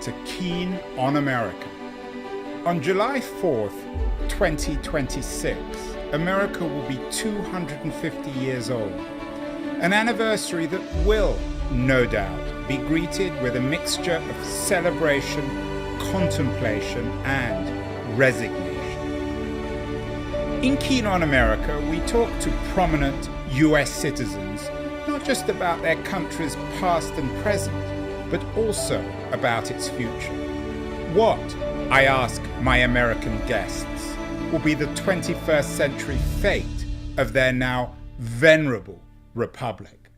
to Keen on America. On July 4th, 2026, America will be 250 years old, an anniversary that will, no doubt, be greeted with a mixture of celebration, contemplation, and resignation. In Keen on America, we talk to prominent US citizens, not just about their country's past and present, but also about its future. What, I ask my American guests, will be the 21st century fate of their now venerable republic?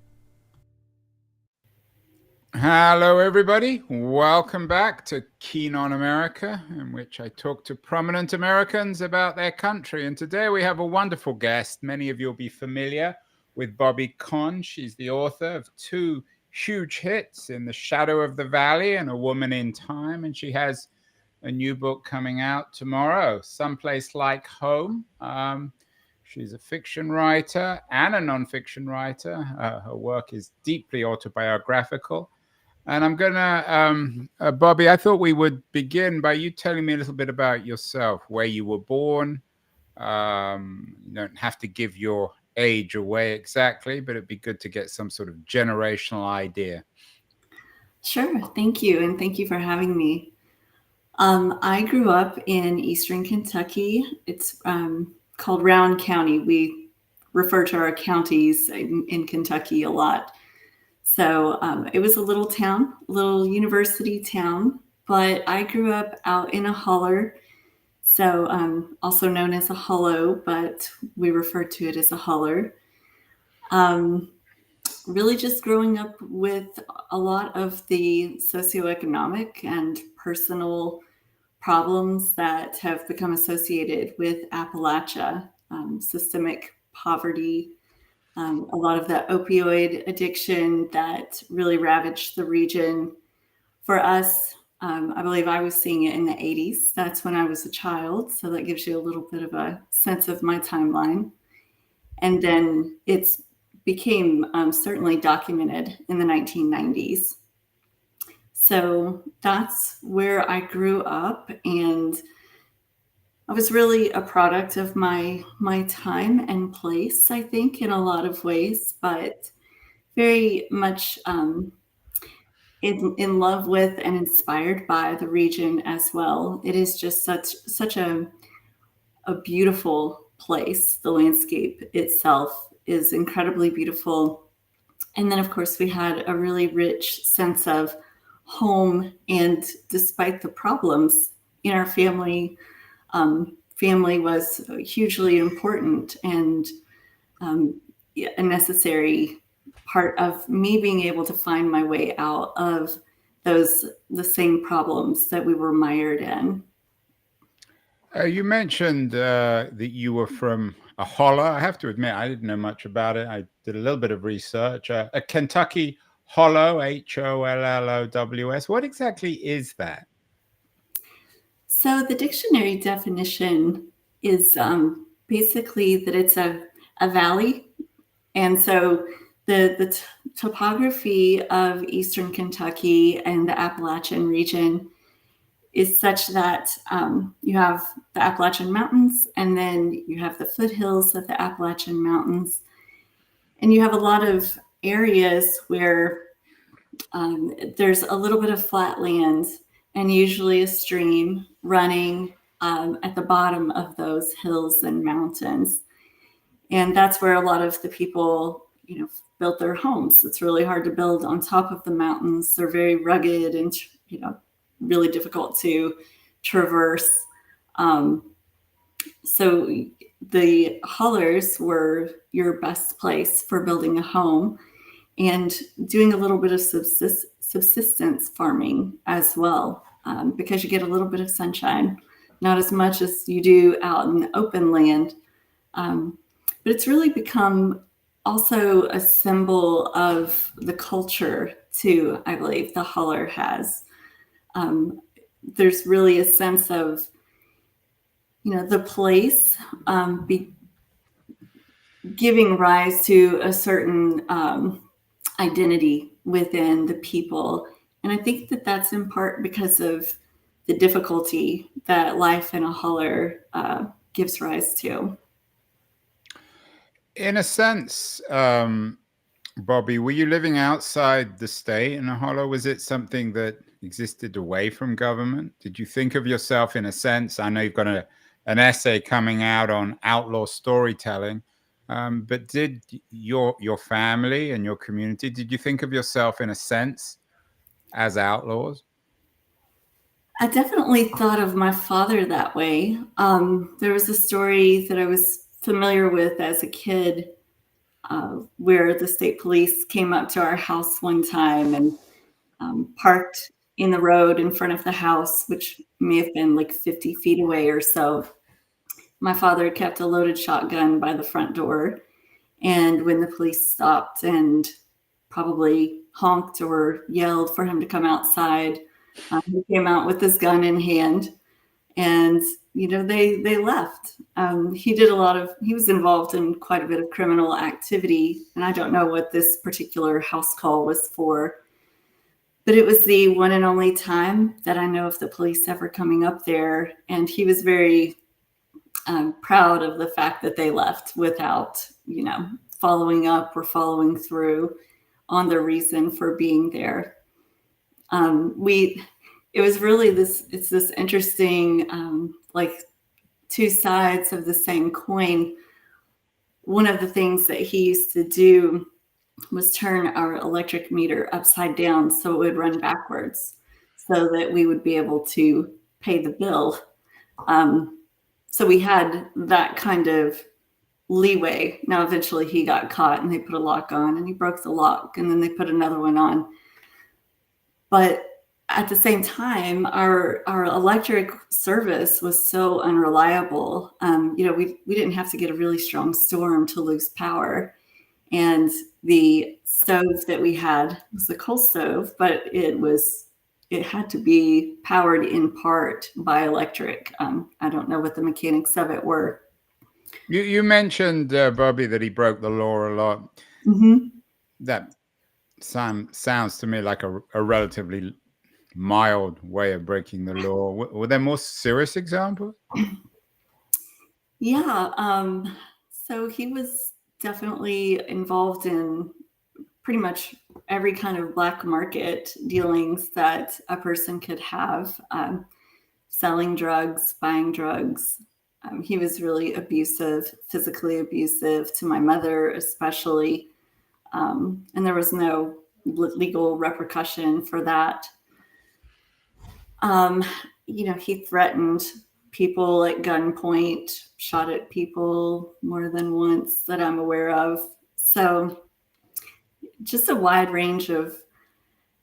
Hello, everybody. Welcome back to Keen on America, in which I talk to prominent Americans about their country. And today we have a wonderful guest. Many of you will be familiar with Bobi Conn. She's the author of two huge hits, In the Shadow of the Valley and A Woman in Time. And she has a new book coming out tomorrow, Someplace Like Home. She's a fiction writer and a nonfiction writer. Her work is deeply autobiographical. And I'm going to, Bobi, I thought we would begin by you telling me a little bit about yourself, where you were born. You don't have to give your age away exactly, but it'd be good to get some sort of generational idea. Sure. Thank you. And thank you for having me. I grew up in Eastern Kentucky. It's called Round County. We refer to our counties in Kentucky a lot. So it was a little town, little university town, but I grew up out in a holler. So also known as a hollow, but we refer to it as a holler. Really just growing up with a lot of the socioeconomic and personal problems that have become associated with Appalachia, systemic poverty, a lot of the opioid addiction that really ravaged the region. For us, I believe I was seeing it in the 80s. That's when I was a child. So that gives you a little bit of a sense of my timeline. And then it's became certainly documented in the 1990s. So that's where I grew up, and I was really a product of my time and place, I think, in a lot of ways, but very much in love with and inspired by the region as well. It is just such a beautiful place. The landscape itself is incredibly beautiful. And then, of course, we had a really rich sense of home. And despite the problems in our family, family was hugely important and a necessary part of me being able to find my way out of the same problems that we were mired in. You mentioned that you were from a holler. I have to admit, I didn't know much about it. I did a little bit of research. A Kentucky hollow, Hollowws. What exactly is that? So the dictionary definition is basically that it's a valley. And so the topography of Eastern Kentucky and the Appalachian region is such that you have the Appalachian Mountains, and then you have the foothills of the Appalachian Mountains. And you have a lot of areas where there's a little bit of flat land and usually a stream running at the bottom of those hills and mountains. And that's where a lot of the people, built their homes. It's really hard to build on top of the mountains. They're very rugged and, really difficult to traverse. So the hollers were your best place for building a home and doing a little bit of subsistence farming as well, because you get a little bit of sunshine, not as much as you do out in the open land. But it's really become also a symbol of the culture too, I believe the holler has. There's really a sense of, the place giving rise to a certain identity within the people And I think that that's in part because of the difficulty that life in a holler gives rise to. In a sense, Bobby, were you living outside the state in a hollow? Was it something that existed away from government? Did you think of yourself in a sense? I know you've got an essay coming out on outlaw storytelling, but did your family and your community, did you think of yourself in a sense as outlaws? I definitely thought of my father that way. There was a story that I was familiar with as a kid where the state police came up to our house one time and parked in the road in front of the house, which may have been like 50 feet away or so. My father kept a loaded shotgun by the front door. And when the police stopped and probably honked or yelled for him to come outside, he came out with his gun in hand, and they left. He was involved in quite a bit of criminal activity, and I don't know what this particular house call was for, but it was the one and only time that I know of the police ever coming up there, and he was very proud of the fact that they left without, following up or following through on the reason for being there. It was really it's this interesting, like two sides of the same coin. One of the things that he used to do was turn our electric meter upside down so it would run backwards so that we would be able to pay the bill. So we had that kind of leeway. Now, eventually he got caught and they put a lock on and he broke the lock and then they put another one on. But at the same time, our electric service was so unreliable. We didn't have to get a really strong storm to lose power. And the stove that we had was a coal stove, but it had to be powered in part by electric. I don't know what the mechanics of it were. You mentioned, Bobby, that he broke the law a lot. Mm-hmm. That sounds to me like a relatively mild way of breaking the law. Were there more serious examples? Yeah. So he was definitely involved in pretty much every kind of black market dealings that a person could have, selling drugs, buying drugs. He was really abusive, physically abusive to my mother, especially. And there was no legal repercussion for that. He threatened people at gunpoint, shot at people more than once that I'm aware of. So just a wide range of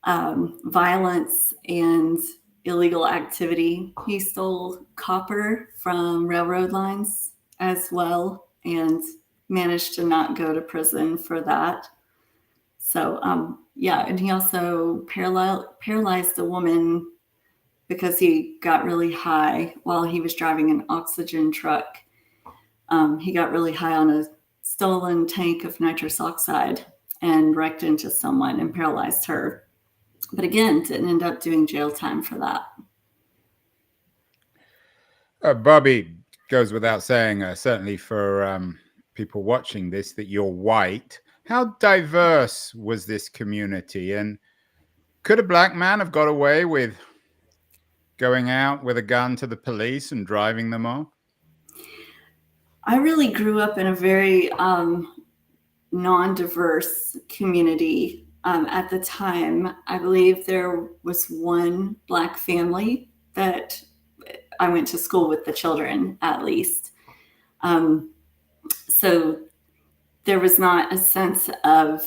violence and illegal activity. He stole copper from railroad lines as well and managed to not go to prison for that. So, and he also paralyzed a woman because he got really high while he was driving an oxygen truck. He got really high on a stolen tank of nitrous oxide and wrecked into someone and paralyzed her. But again, didn't end up doing jail time for that. Bobby, goes without saying, certainly for people watching this, that you're white. How diverse was this community? And could a black man have got away with going out with a gun to the police and driving them off? I really grew up in a very non-diverse community. At the time, I believe there was one black family that I went to school with the children, at least. So there was not a sense of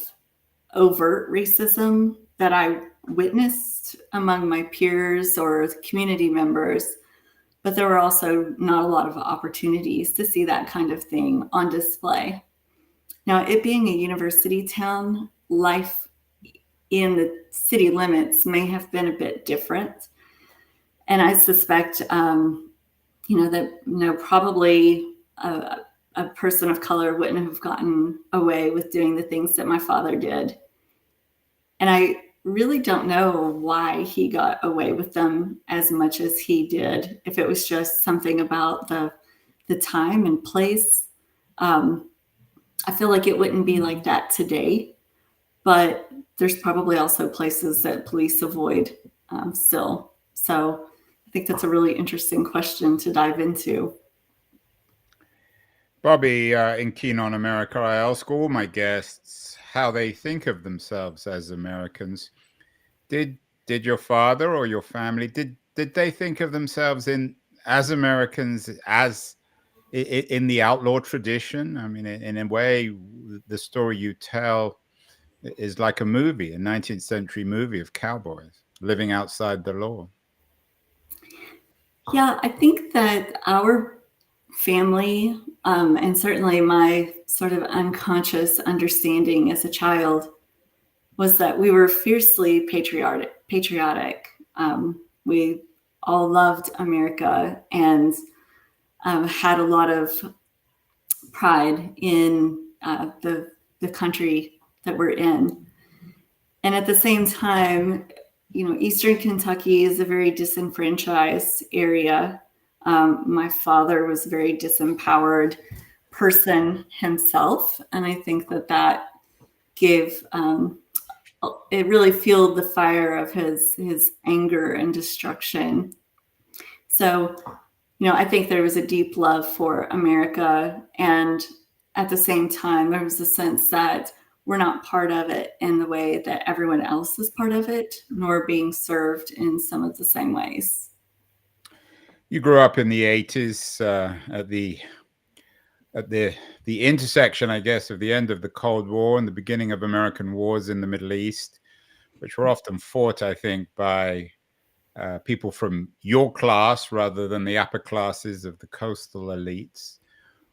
overt racism that I witnessed among my peers or community members, but there were also not a lot of opportunities to see that kind of thing on display. Now, it being a university town, life in the city limits may have been a bit different. And I suspect, probably a person of color wouldn't have gotten away with doing the things that my father did. And really don't know why he got away with them as much as he did. If it was just something about the time and place. I feel like it wouldn't be like that today, but there's probably also places that police avoid still. So I think that's a really interesting question to dive into. Bobby, in Keen on America, I ask all my guests how they think of themselves as Americans. Did your father or your family did they think of themselves in as Americans as in the outlaw tradition? I mean, in a way, the story you tell is like a movie, a 19th century movie of cowboys living outside the law. Yeah, I think that our family, and certainly my sort of unconscious understanding as a child, was that we were fiercely patriotic. We all loved America and had a lot of pride in the country that we're in. And at the same time, Eastern Kentucky is a very disenfranchised area. My father was a very disempowered person himself, and I think that gave it really fueled the fire of his anger and destruction. So, I think there was a deep love for America, and at the same time, there was a sense that we're not part of it in the way that everyone else is part of it, nor being served in some of the same ways. You grew up in the 80s at the intersection, I guess, of the end of the Cold War and the beginning of American wars in the Middle East, which were often fought, I think, by people from your class rather than the upper classes of the coastal elites.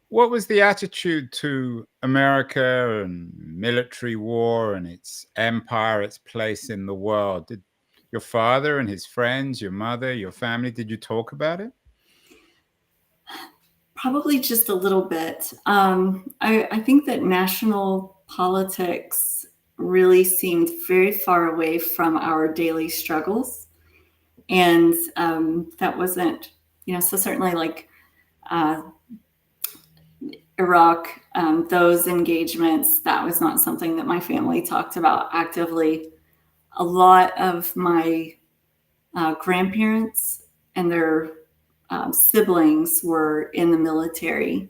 What was the attitude to America and military war and its empire, its place in the world? Did your father and his friends, your mother, your family, did you talk about it? Probably just a little bit. I think that national politics really seemed very far away from our daily struggles. And that wasn't, so certainly like Iraq, those engagements, that was not something that my family talked about actively. A lot of my grandparents and their siblings were in the military,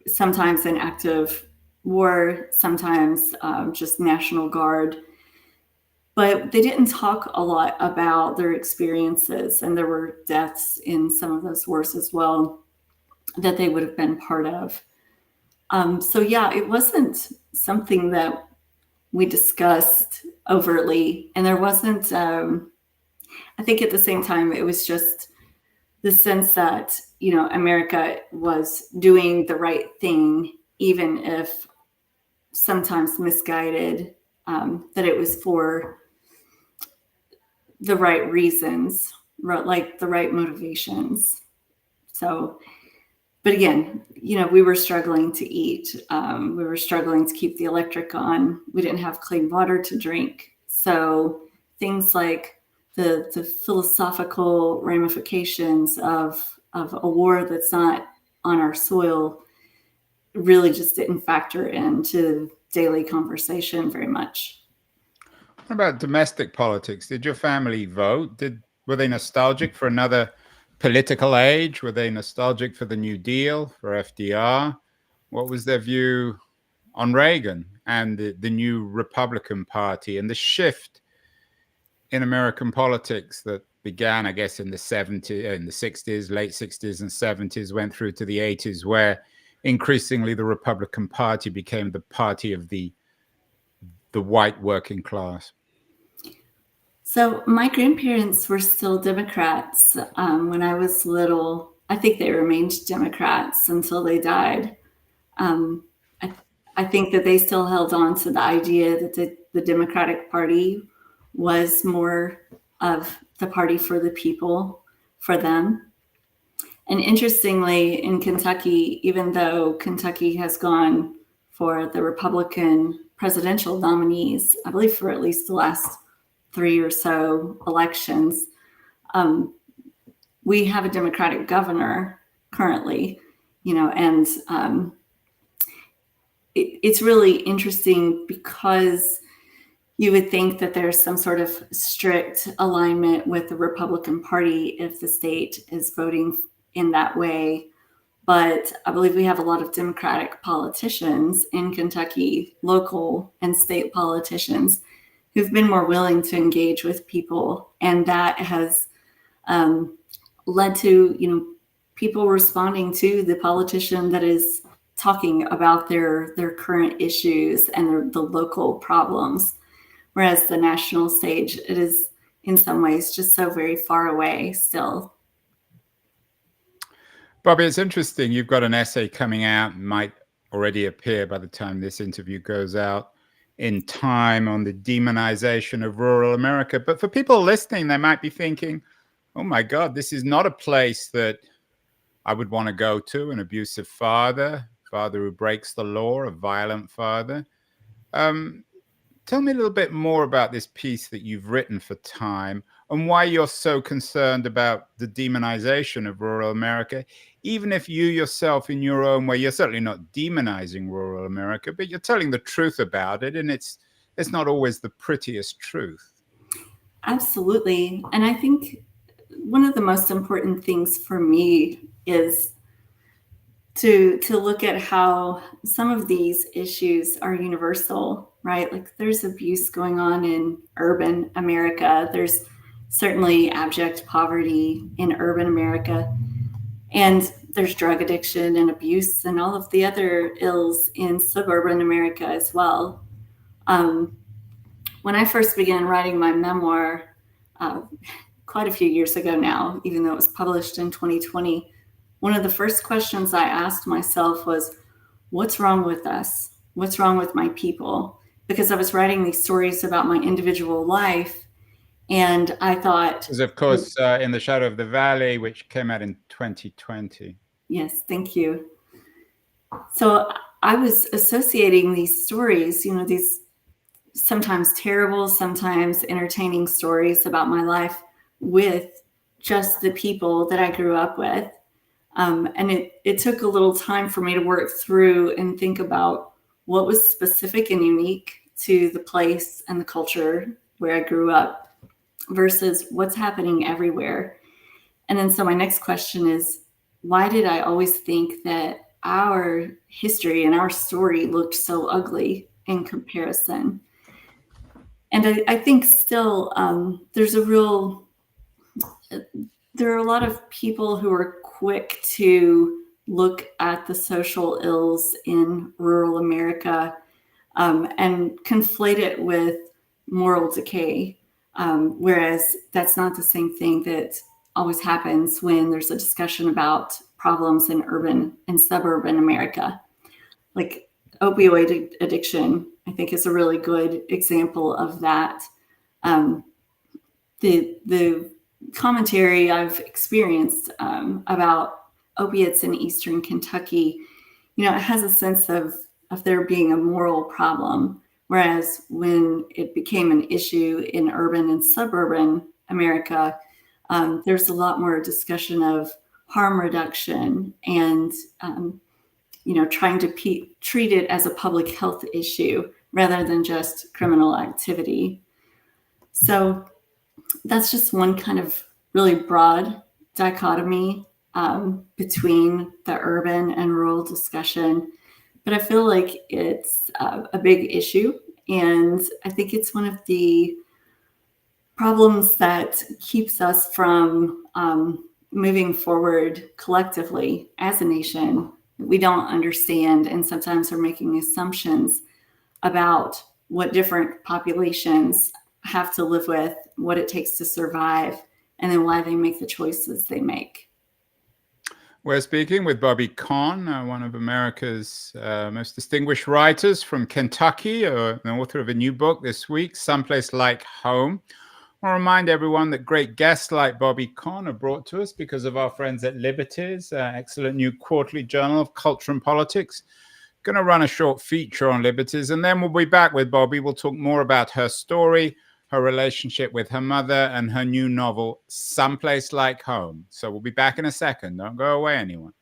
sometimes in active war, sometimes just National Guard. But they didn't talk a lot about their experiences, and there were deaths in some of those wars as well that they would have been part of. So yeah, it wasn't something that we discussed overtly, and there wasn't. I think at the same time, it was just the sense that America was doing the right thing, even if sometimes misguided. That it was for the right reasons, like the right motivations. So, but again, we were struggling to eat. We were struggling to keep the electric on. We didn't have clean water to drink. So things like the philosophical ramifications of a war that's not on our soil really just didn't factor into daily conversation very much. What about domestic politics? Did your family vote? Were they nostalgic for another political age? Were they nostalgic for the New Deal, for FDR? What was their view on Reagan and the new Republican Party and the shift in American politics that began, I guess, in the 60s, late 60s and 70s, went through to the 80s, where increasingly the Republican Party became the party of the white working class? So my grandparents were still Democrats when I was little. I think they remained Democrats until they died. I think that they still held on to the idea that the Democratic Party was more of the party for the people, for them. And interestingly, in Kentucky, even though Kentucky has gone for the Republican presidential nominees, I believe for at least the last 3 or so elections. We have a Democratic governor currently, and it's really interesting because you would think that there's some sort of strict alignment with the Republican Party if the state is voting in that way. But I believe we have a lot of Democratic politicians in Kentucky, local and state politicians, who've been more willing to engage with people. And that has led to, people responding to the politician that is talking about their current issues and the local problems. Whereas the national stage, it is in some ways just so very far away still. Bobby, it's interesting. You've got an essay coming out, might already appear by the time this interview goes out, in Time on the demonization of rural America. But for people listening, they might be thinking, oh my God, this is not a place that I would want to go to, an abusive father who breaks the law, a violent father. Tell me a little bit more about this piece that you've written for Time and why you're so concerned about the demonization of rural America, even if you yourself in your own way, you're certainly not demonizing rural America, but you're telling the truth about it, and it's not always the prettiest truth. Absolutely. And I think one of the most important things for me is to look at how some of these issues are universal, right? Like there's abuse going on in urban America. There's certainly abject poverty in urban America. And there's drug addiction and abuse and all of the other ills in suburban America as well. When I first began writing my memoir, quite a few years ago now, even though it was published in 2020, one of the first questions I asked myself was, what's wrong with us? What's wrong with my people? Because I was writing these stories about my individual life, and I thought... Because, of course, In the Shadow of the Valley, which came out in 2020. Yes, thank you. So I was associating these stories, these sometimes terrible, sometimes entertaining stories about my life with just the people that I grew up with. And it took a little time for me to work through and think about what was specific and unique to the place and the culture where I grew up versus what's happening everywhere. And then so my next question is, why did I always think that our history and our story looked so ugly in comparison? And I think still there are a lot of people who are quick to look at the social ills in rural America and conflate it with moral decay, whereas that's not the same thing that always happens when there's a discussion about problems in urban and suburban America. Like opioid addiction, I think, is a really good example of that. The commentary I've experienced about opiates in Eastern Kentucky, it has a sense of there being a moral problem, whereas when it became an issue in urban and suburban America, there's a lot more discussion of harm reduction and trying to treat it as a public health issue rather than just criminal activity. So that's just one kind of really broad dichotomy between the urban and rural discussion. But I feel like it's a big issue. And I think it's one of the problems that keeps us from moving forward collectively as a nation. We don't understand, and sometimes we're making assumptions about what different populations have to live with, what it takes to survive, and then why they make the choices they make. We're speaking with Bobi Conn, one of America's most distinguished writers from Kentucky, an author of a new book this week, Someplace Like Home. I want to remind everyone that great guests like Bobi Conn are brought to us because of our friends at Liberties, excellent new quarterly journal of culture and politics. Going to run a short feature on liberties, and then we'll be back with Bobi. We'll talk more about her story, her relationship with her mother, and her new novel, Someplace Like Home. So we'll be back in a second. Don't go away, anyone.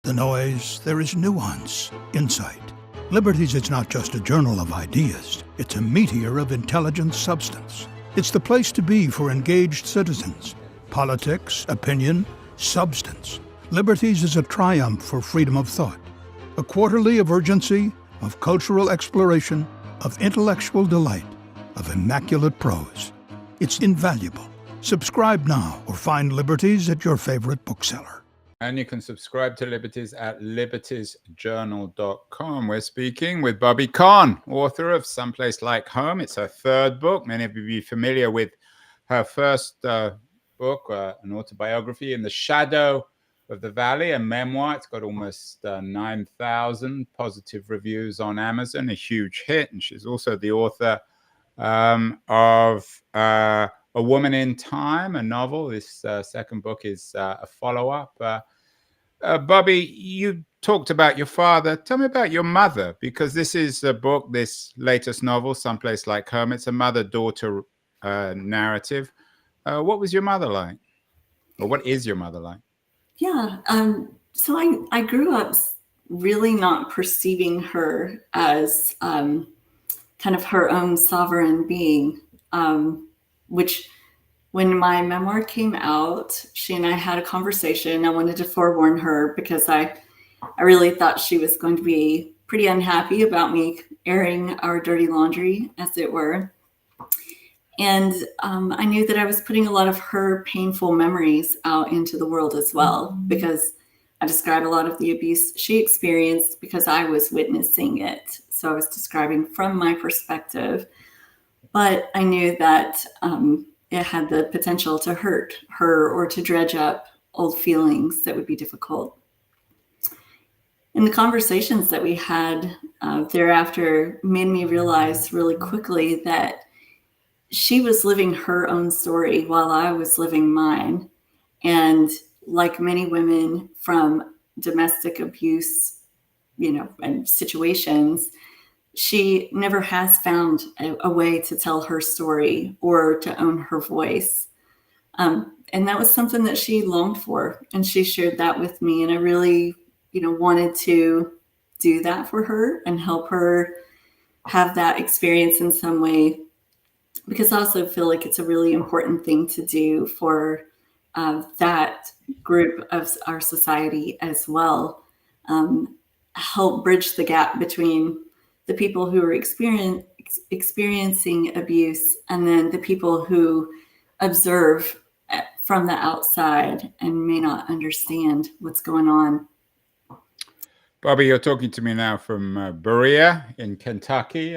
The noise, there is nuance, insight. Liberties is not just a journal of ideas. It's a meteor of intelligent substance. It's the place to be for engaged citizens. Politics, opinion, substance. Liberties is a triumph for freedom of thought. A quarterly of urgency, of cultural exploration, of intellectual delight, of immaculate prose. It's invaluable. Subscribe now or find Liberties at your favorite bookseller. And you can subscribe to Liberties at libertiesjournal.com. We're speaking with Bobi Conn, author of Someplace Like Home. It's her third book. Many of you will be familiar with her first book, an autobiography, In the Shadow of the Valley, a memoir. It's got almost 9,000 positive reviews on Amazon, a huge hit. And she's also the author of A Woman in Time, a novel. This second book is a follow-up. Bobi, you talked about your father. Tell me about your mother, because this is a book, this latest novel, Someplace Like Home. It's a mother-daughter narrative. What was your mother like? Or what is your mother like? Yeah. So I grew up really not perceiving her as kind of her own sovereign being, which when my memoir came out, she and I had a conversation. I wanted to forewarn her because I really thought she was going to be pretty unhappy about me airing our dirty laundry, as it were. And I knew that I was putting a lot of her painful memories out into the world as well, because I describe a lot of the abuse she experienced because I was witnessing it. So I was describing from my perspective, but I knew that it had the potential to hurt her or to dredge up old feelings that would be difficult. And the conversations that we had thereafter made me realize really quickly that she was living her own story while I was living mine. And like many women from domestic abuse, and situations, she never has found a way to tell her story or to own her voice. And that was something that she longed for. And she shared that with me. And I really, wanted to do that for her and help her have that experience in some way, because I also feel like it's a really important thing to do for that group of our society as well. Help bridge the gap between the people who are experiencing abuse and then the people who observe from the outside and may not understand what's going on. Bobi, you're talking to me now from Berea in Kentucky.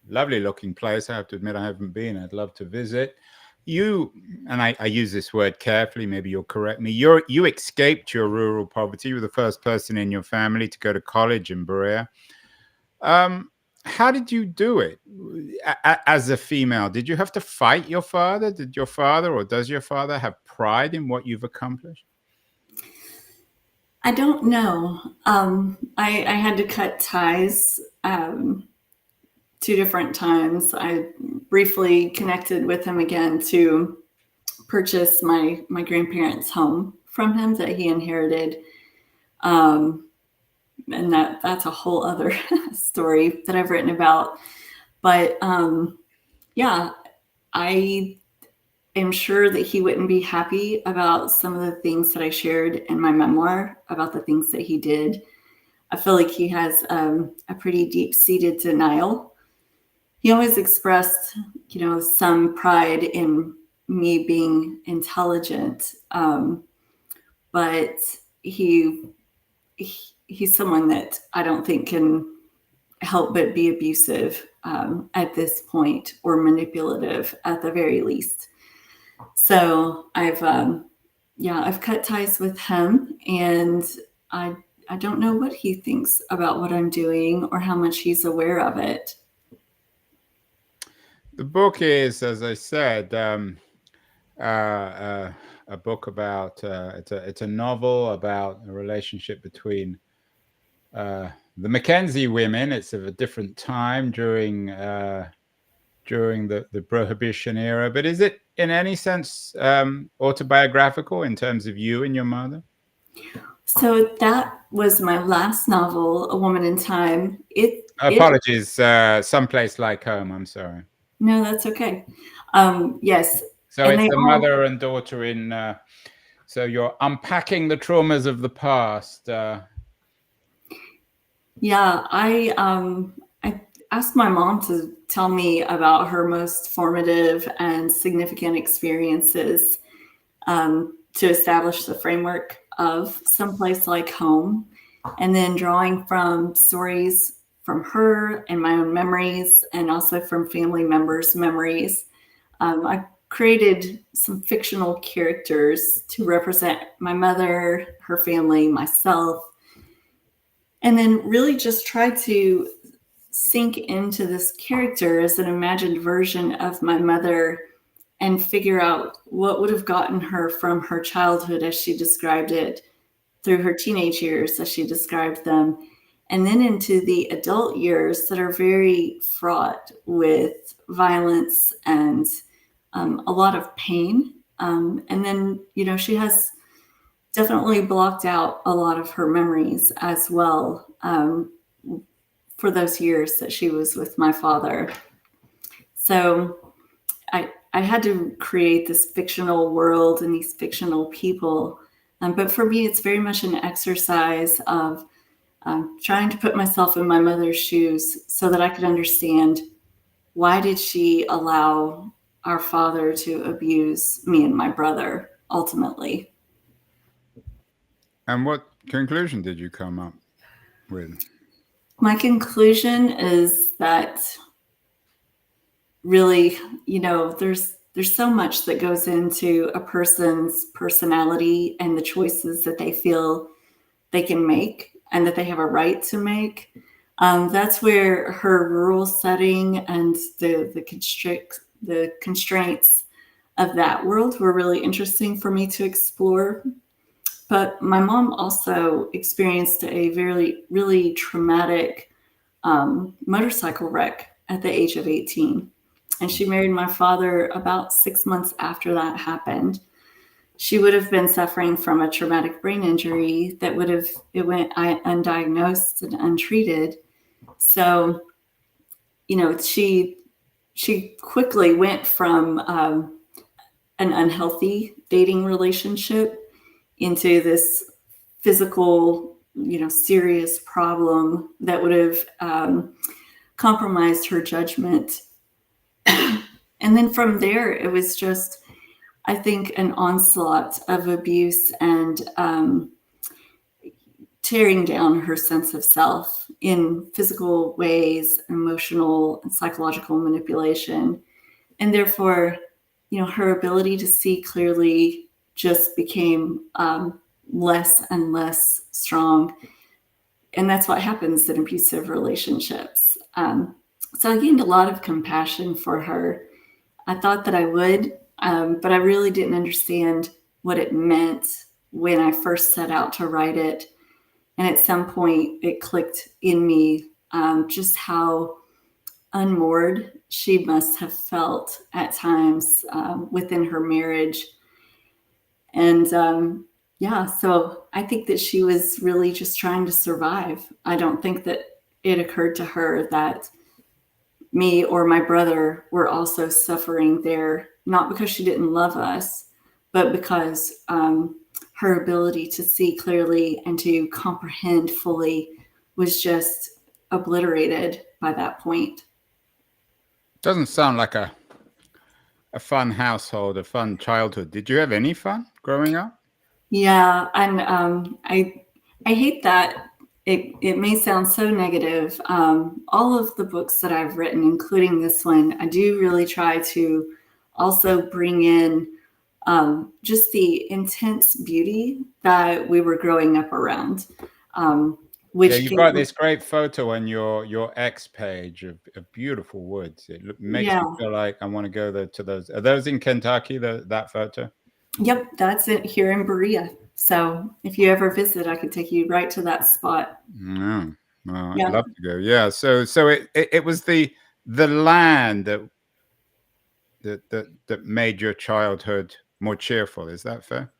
Lovely looking place. I have to admit, I haven't been. I'd love to visit. You, and I use this word carefully, maybe you'll correct me. You escaped your rural poverty. You were the first person in your family to go to college in Berea. How did you do it as a female? Did you have to fight your father? Did your father, or does your father, have pride in what you've accomplished? I don't know. I had to cut ties 2 different times. I briefly connected with him again to purchase my grandparents' home from him that he inherited. And that's a whole other story that I've written about. But yeah, I am sure that he wouldn't be happy about some of the things that I shared in my memoir about the things that he did. I feel like he has a pretty deep-seated denial. He always expressed, some pride in me being intelligent, but he's someone that I don't think can help but be abusive at this point, or manipulative at the very least. So I've cut ties with him, and I don't know what he thinks about what I'm doing or how much he's aware of it. The book is, as I said, a book about it's a novel about a relationship between the Mackenzie women. It's of a different time during the Prohibition era. But is it in any sense autobiographical in terms of you and your mother? So that was my last novel, A Woman in Time. Apologies, Someplace Like Home. I'm sorry. No, that's okay. Yes. So it's the mother and daughter in. So you're unpacking the traumas of the past. Yeah, I asked my mom to tell me about her most formative and significant experiences to establish the framework of Someplace Like Home, and then drawing from stories from her and my own memories, and also from family members' memories. I created some fictional characters to represent my mother, her family, myself, and then really just try to sink into this character as an imagined version of my mother and figure out what would have gotten her from her childhood as she described it, through her teenage years as she described them, and then into the adult years that are very fraught with violence and a lot of pain. And then, she has definitely blocked out a lot of her memories as well for those years that she was with my father. So I had to create this fictional world and these fictional people. But for me, it's very much an exercise of trying to put myself in my mother's shoes so that I could understand, why did she allow our father to abuse me and my brother ultimately? And what conclusion did you come up with? My conclusion is that really, there's so much that goes into a person's personality and the choices that they feel they can make and that they have a right to make. That's where her rural setting and the constraints of that world were really interesting for me to explore. But my mom also experienced a really traumatic motorcycle wreck at the age of 18. And she married my father about 6 months after that happened. She would have been suffering from a traumatic brain injury that it went undiagnosed and untreated. So, she quickly went from an unhealthy dating relationship into this physical, serious problem that would have compromised her judgment. And then from there, it was just, I think, an onslaught of abuse and tearing down her sense of self in physical ways, emotional and psychological manipulation. And therefore, her ability to see clearly just became less and less strong. And that's what happens in abusive relationships. So I gained a lot of compassion for her. I thought that I would, but I really didn't understand what it meant when I first set out to write it. And at some point it clicked in me just how unmoored she must have felt at times within her marriage. And so I think that she was really just trying to survive. I don't think that it occurred to her that me or my brother were also suffering there, not because she didn't love us, but because her ability to see clearly and to comprehend fully was just obliterated by that point. Doesn't sound like a fun household, a fun childhood. Did you have any fun growing up? Yeah, and I hate that it may sound so negative. All of the books that I've written, including this one, I do really try to also bring in just the intense beauty that we were growing up around. You've got this great photo on your X page of beautiful woods. It makes me feel like I want to go there to those. Are those in Kentucky, that photo? Yep, that's it here in Berea. So if you ever visit, I could take you right to that spot. No, well, I'd Yeah. love to go. Yeah. So it was the land that made your childhood more cheerful. Is that fair?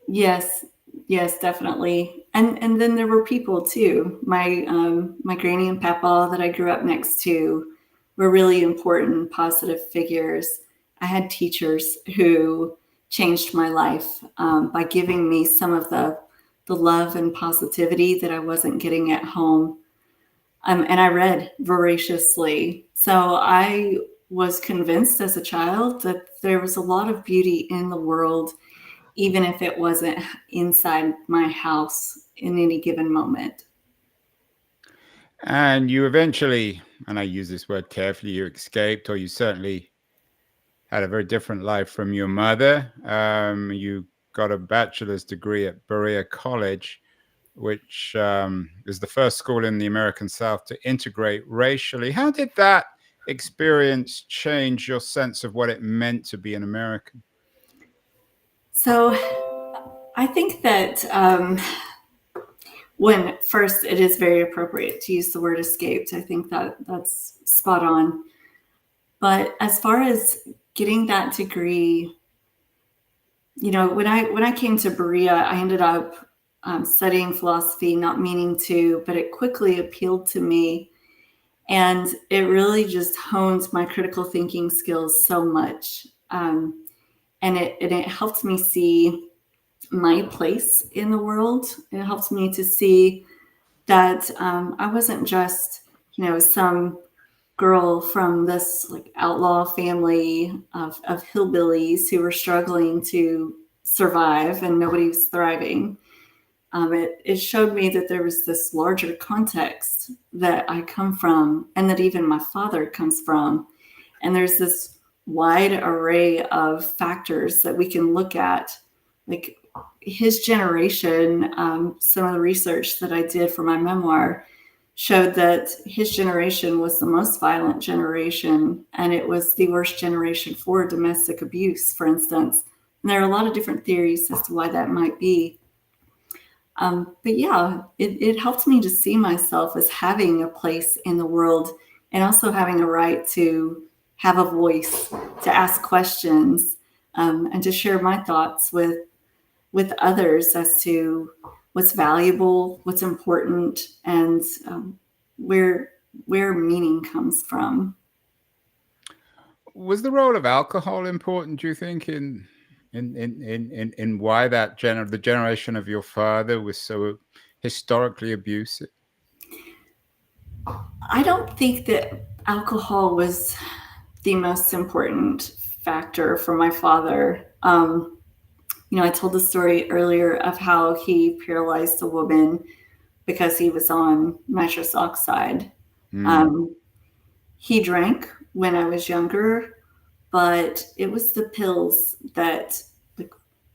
Yes, yes, definitely. And then there were people too. My granny and papa that I grew up next to were really important, positive figures. I had teachers who changed my life by giving me some of the love and positivity that I wasn't getting at home. And I read voraciously. So I was convinced as a child that there was a lot of beauty in the world, even if it wasn't inside my house in any given moment. And you eventually, and I use this word carefully, you escaped, or you certainly had a very different life from your mother. You got a bachelor's degree at Berea College, which is the first school in the American South to integrate racially. How did that experience change your sense of what it meant to be an American? So I think that when first it is very appropriate to use the word escaped. I think that that's spot on. But as far as getting that degree, when I came to Berea, I ended up studying philosophy, not meaning to, but it quickly appealed to me. And it really just honed my critical thinking skills so much. And it helped me see my place in the world. It helped me to see that I wasn't just, some girl from this like outlaw family of hillbillies who were struggling to survive and nobody was thriving. It showed me that there was this larger context that I come from and that even my father comes from. And there's this wide array of factors that we can look at. Like his generation, some of the research that I did for my memoir showed that his generation was the most violent generation, and it was the worst generation for domestic abuse, for instance. And there are a lot of different theories as to why that might be. But yeah, it helped me to see myself as having a place in the world and also having a right to have a voice, to ask questions, and to share my thoughts with others as to what's valuable, what's important, and where meaning comes from. Was the role of alcohol important, do you think, in why the generation of your father was so historically abusive? I don't think that alcohol was the most important factor for my father. I told the story earlier of how he paralyzed a woman because he was on nitrous oxide. Mm. He drank when I was younger, but it was the pills that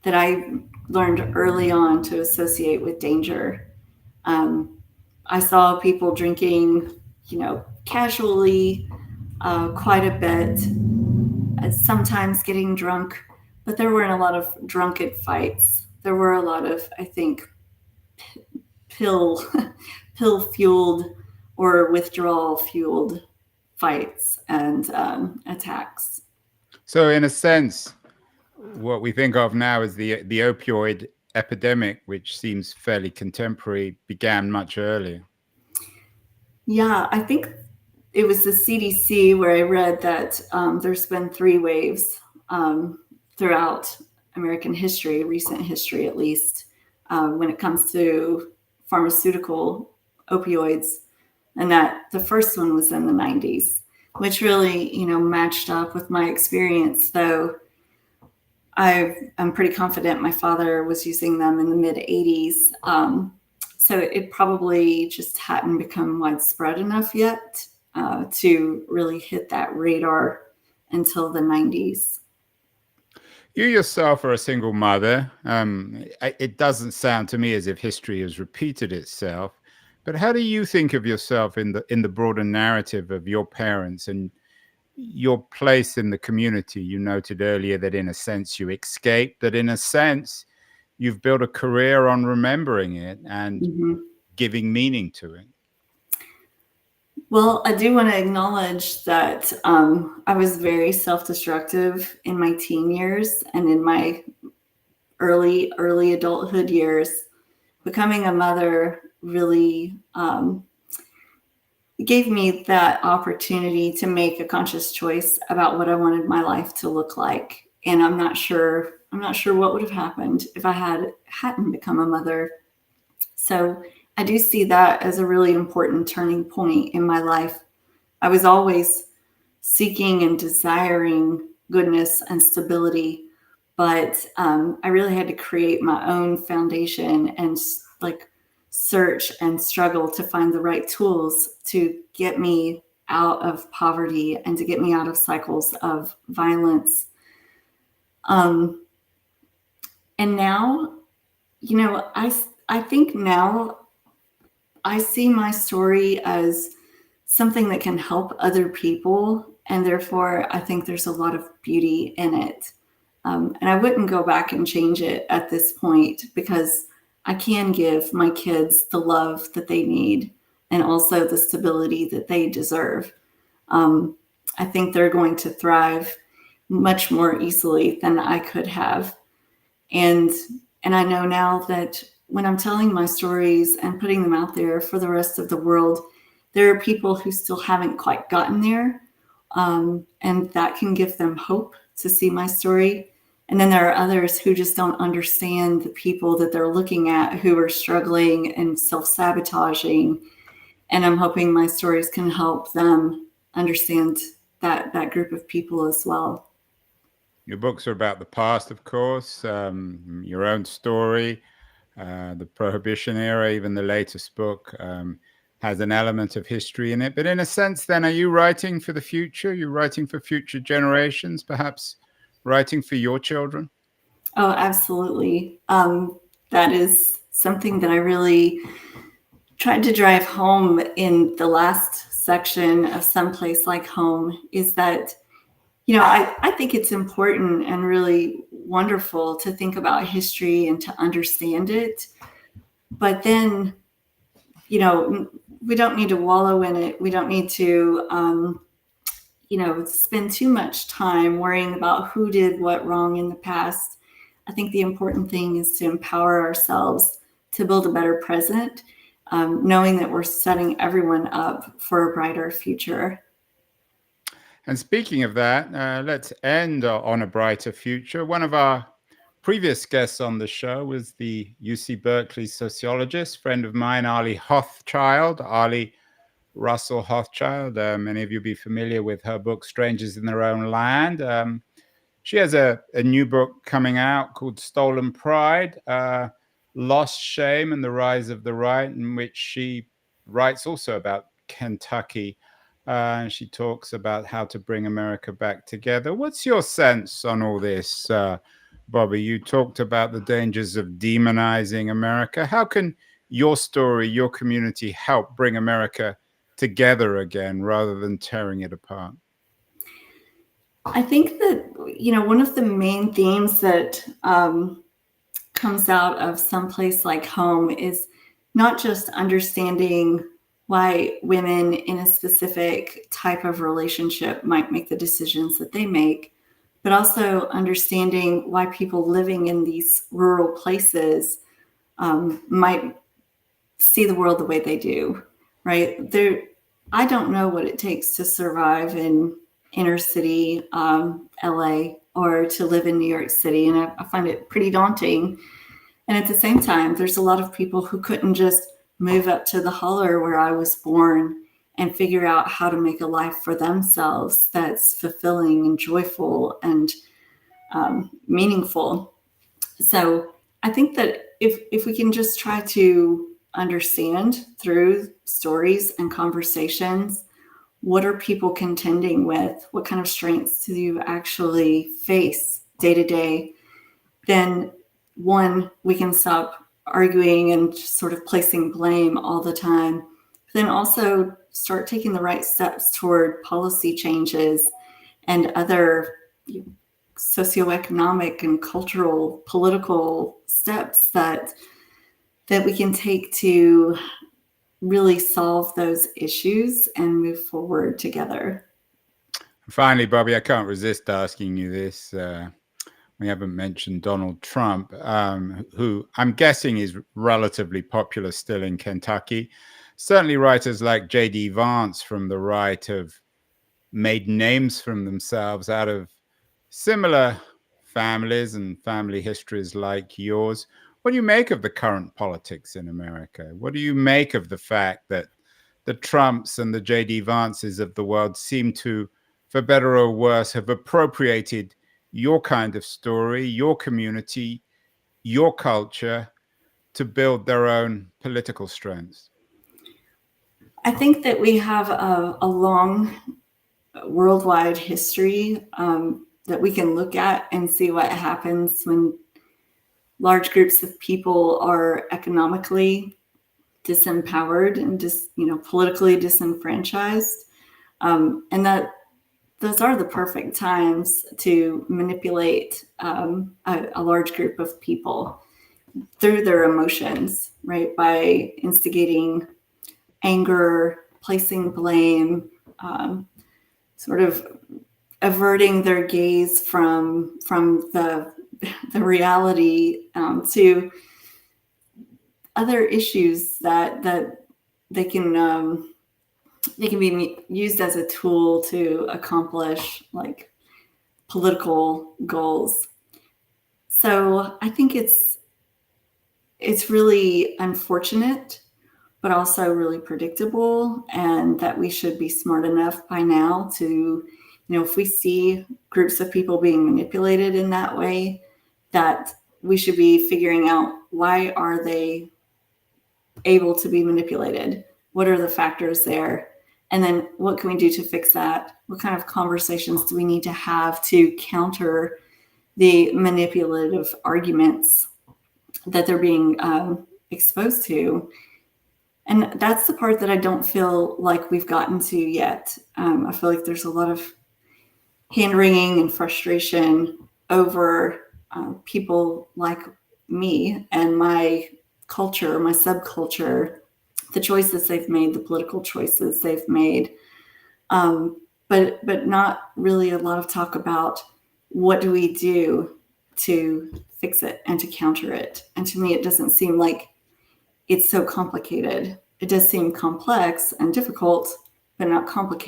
I learned early on to associate with danger. I saw people drinking, casually, quite a bit, sometimes getting drunk, but there weren't a lot of drunken fights. There were a lot of, I think, pill pill fueled or withdrawal fueled fights and attacks. So, in a sense, what we think of now as the opioid epidemic, which seems fairly contemporary, began much earlier. Yeah, I think it was the CDC where I read that there's been 3 waves throughout American history, recent history at least, when it comes to pharmaceutical opioids, and that the first one was in the 90s, which really, matched up with my experience, though I'm pretty confident my father was using them in the mid 80s. So it probably just hadn't become widespread enough yet to really hit that radar until the 90s. You yourself are a single mother. It doesn't sound to me as if history has repeated itself. But how do you think of yourself in the broader narrative of your parents and your place in the community? You noted earlier that in a sense you escaped, that in a sense you've built a career on remembering it and giving meaning to it. Well, I do want to acknowledge that I was very self-destructive in my teen years and in my early adulthood years. Becoming a mother really gave me that opportunity to make a conscious choice about what I wanted my life to look like. And I'm not sure what would have happened if I hadn't become a mother. So I do see that as a really important turning point in my life. I was always seeking and desiring goodness and stability, but I really had to create my own foundation and search and struggle to find the right tools to get me out of poverty and to get me out of cycles of violence. And now, I think now I see my story as something that can help other people. And therefore, I think there's a lot of beauty in it. And I wouldn't go back and change it at this point, because I can give my kids the love that they need and also the stability that they deserve. I think they're going to thrive much more easily than I could have. And I know now that when I'm telling my stories and putting them out there for the rest of the world, there are people who still haven't quite gotten there. And that can give them hope to see my story. And then there are others who just don't understand the people that they're looking at who are struggling and self-sabotaging. And I'm hoping my stories can help them understand that group of people as well. Your books are about the past, of course, your own story, the Prohibition era. Even the latest book has an element of history in it. But in a sense, then, are you writing for the future? You're writing for future generations, perhaps writing for your children? Oh, absolutely. That is something that I really tried to drive home in the last section of Someplace Like Home, is that, I think it's important and really wonderful to think about history and to understand it. But then, we don't need to wallow in it. We don't need to, spend too much time worrying about who did what wrong in the past. I think the important thing is to empower ourselves to build a better present, knowing that we're setting everyone up for a brighter future. And speaking of that, let's end on a brighter future. One of our previous guests on the show was the UC Berkeley sociologist, friend of mine, Ali Russell Hochschild. Many of you will be familiar with her book, Strangers in Their Own Land. She has a new book coming out called Stolen Pride, Lost Shame and the Rise of the Right, in which she writes also about Kentucky. And she talks about how to bring America back together. What's your sense on all this, Bobi? You talked about the dangers of demonizing America. How can your story, your community help bring America together again rather than tearing it apart? I think that, one of the main themes that comes out of Someplace Like Home is not just understanding why women in a specific type of relationship might make the decisions that they make, but also understanding why people living in these rural places might see the world the way they do, right? I don't know what it takes to survive in inner city LA or to live in New York City, and I find it pretty daunting. And at the same time, there's a lot of people who couldn't just move up to the holler where I was born and figure out how to make a life for themselves that's fulfilling and joyful and meaningful. So I think that if we can just try to understand through stories and conversations, what are people contending with? What kind of strengths do you actually face day to day? Then one, we can stop arguing and just sort of placing blame all the time. But then also start taking the right steps toward policy changes and other socioeconomic and cultural, political steps that we can take to really solve those issues and move forward together. Finally, Bobi, I can't resist asking you this. We haven't mentioned Donald Trump, who I'm guessing is relatively popular still in Kentucky. Certainly writers like J.D. Vance from the right have made names for themselves out of similar families and family histories like yours. What do you make of the current politics in America? What do you make of the fact that the Trumps and the J.D. Vances of the world seem to, for better or worse, have appropriated your kind of story, your community, your culture to build their own political strengths? I think that we have a long worldwide history that we can look at and see what happens when large groups of people are economically disempowered and just, politically disenfranchised. And that those are the perfect times to manipulate a large group of people through their emotions, right? By instigating anger, placing blame, sort of averting their gaze from the reality to other issues that they can be used as a tool to accomplish like political goals. So I think it's really unfortunate, but also really predictable, and that we should be smart enough by now to, if we see groups of people being manipulated in that way, that we should be figuring out, why are they able to be manipulated? What are the factors there? And then what can we do to fix that? What kind of conversations do we need to have to counter the manipulative arguments that they're being exposed to? And that's the part that I don't feel like we've gotten to yet. I feel like there's a lot of hand-wringing and frustration over people like me and my culture, my subculture, the choices they've made, the political choices they've made, but not really a lot of talk about what do we do to fix it and to counter it. And to me, it doesn't seem like it's so complicated. It does seem complex and difficult, but not complicated.